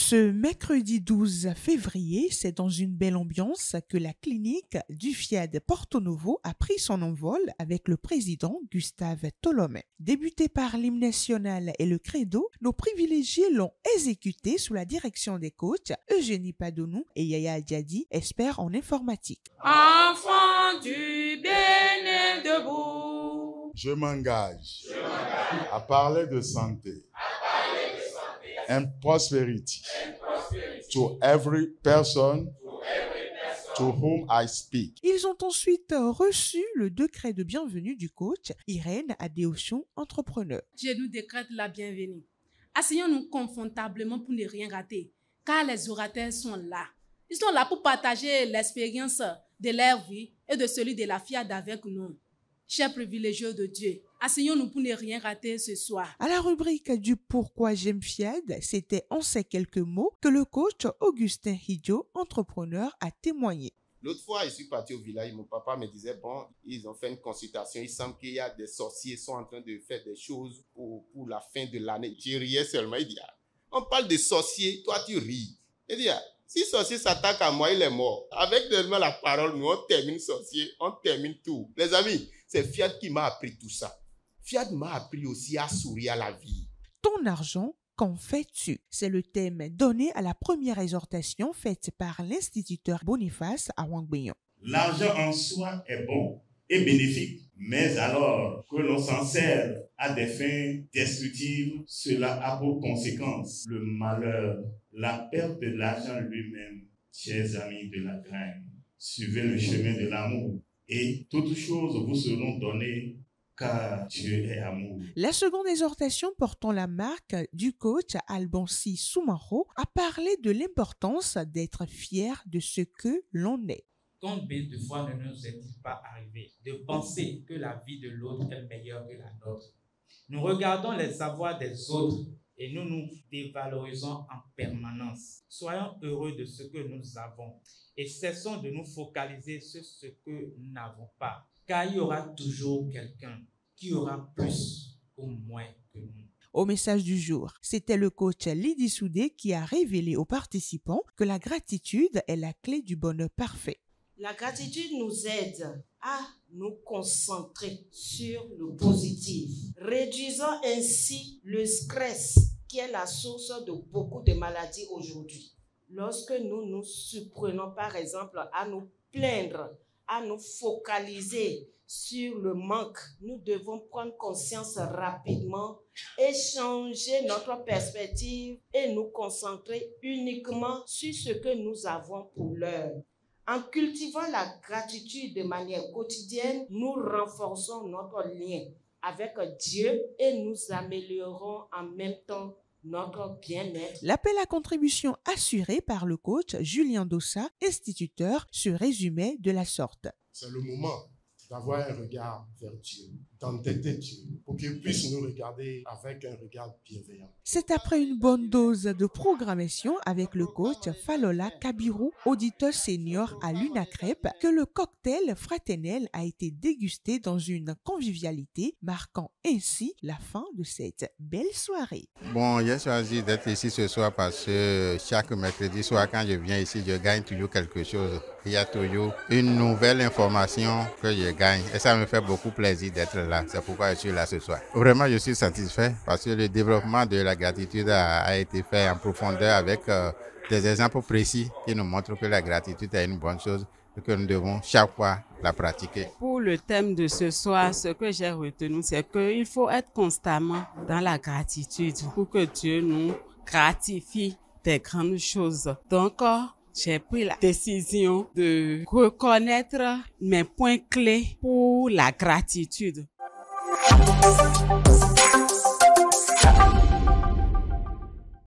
Ce mercredi 12 février, c'est dans une belle ambiance que la clinique du FIAD Porto Novo a pris son envol avec le président Gustave Tolomé. Débuté par l'hymne national et le credo, nos privilégiés l'ont exécuté sous la direction des coachs Eugénie Padonou et Yaya Diadi, experts en informatique. Enfants du Bénin debout, je m'engage à parler de santé. And prosperity to every person to whom I speak. Ils ont ensuite reçu le décret de bienvenue du coach Irène Adéotion, entrepreneur. Dieu nous décrète la bienvenue. Asseyons-nous confortablement pour ne rien rater, car les orateurs sont là. Ils sont là pour partager l'expérience de leur vie et de celui de la FIAD avec nous. Chers privilégiés de Dieu, asseyons-nous pour ne rien rater ce soir. À la rubrique du Pourquoi j'aime FIAD, c'était en ces quelques mots que le coach Augustin Hidjo, entrepreneur, a témoigné. L'autre fois, je suis parti au village, mon papa me disait, bon, ils ont fait une consultation, il semble qu'il y a des sorciers qui sont en train de faire des choses pour la fin de l'année. Je riais seulement, il dit, on parle de sorciers, toi tu ris. Il dit, si sorcier s'attaque à moi, il est mort. Avec seulement la parole, nous, on termine sorcier, on termine tout. Les amis, c'est FIAD qui m'a appris tout ça. FIAD m'a appris aussi à sourire à la vie. Ton argent, qu'en fais-tu? C'est le thème donné à la première exhortation faite par l'instituteur Boniface à Wangbeyon. L'argent en soi est bon et bénéfique, mais alors que l'on s'en sert à des fins destructives, cela a pour conséquence le malheur, la perte de l'argent lui-même. Chers amis de la graine, suivez le chemin de l'amour et toutes choses vous seront données car Dieu est amour. La seconde exhortation portant la marque du coach Albansi Soumaro a parlé de l'importance d'être fier de ce que l'on est. Combien de fois ne nous est-il pas arrivé de penser que la vie de l'autre est meilleure que la nôtre? Nous regardons les avoirs des autres et nous nous dévalorisons en permanence. Soyons heureux de ce que nous avons et cessons de nous focaliser sur ce que nous n'avons pas. Car il y aura toujours quelqu'un qui aura plus ou moins que nous. Au message du jour, c'était le coach Lydie Soudé qui a révélé aux participants que la gratitude est la clé du bonheur parfait. La gratitude nous aide à nous concentrer sur le positif, réduisant ainsi le stress qui est la source de beaucoup de maladies aujourd'hui. Lorsque nous nous surprenons par exemple à nous plaindre, à nous focaliser sur le manque, nous devons prendre conscience rapidement et changer notre perspective et nous concentrer uniquement sur ce que nous avons pour l'heure. En cultivant la gratitude de manière quotidienne, nous renforçons notre lien avec Dieu et nous améliorons en même temps notre bien-être. L'appel à contribution assuré par le coach Julien Dossa, instituteur, se résumait de la sorte. C'est le moment d'avoir un regard vers Dieu, d'entêter Dieu, pour qu'il puisse nous regarder avec un regard bienveillant. C'est après une bonne dose de programmation avec le coach Falola Kabirou, auditeur senior à l'UNACREP, que le cocktail fraternel a été dégusté dans une convivialité, marquant ainsi la fin de cette belle soirée. Bon, j'ai choisi d'être ici ce soir parce que chaque mercredi soir, quand je viens ici, je gagne toujours quelque chose. Il y a toujours une nouvelle information que je gagne et ça me fait beaucoup plaisir d'être là. C'est pourquoi je suis là ce soir. Vraiment, je suis satisfait parce que le développement de la gratitude a été fait en profondeur avec des exemples précis qui nous montrent que la gratitude est une bonne chose et que nous devons chaque fois la pratiquer. Pour le thème de ce soir, ce que j'ai retenu, c'est qu'il faut être constamment dans la gratitude pour que Dieu nous gratifie des grandes choses. Donc, j'ai pris la décision de reconnaître mes points clés pour la gratitude.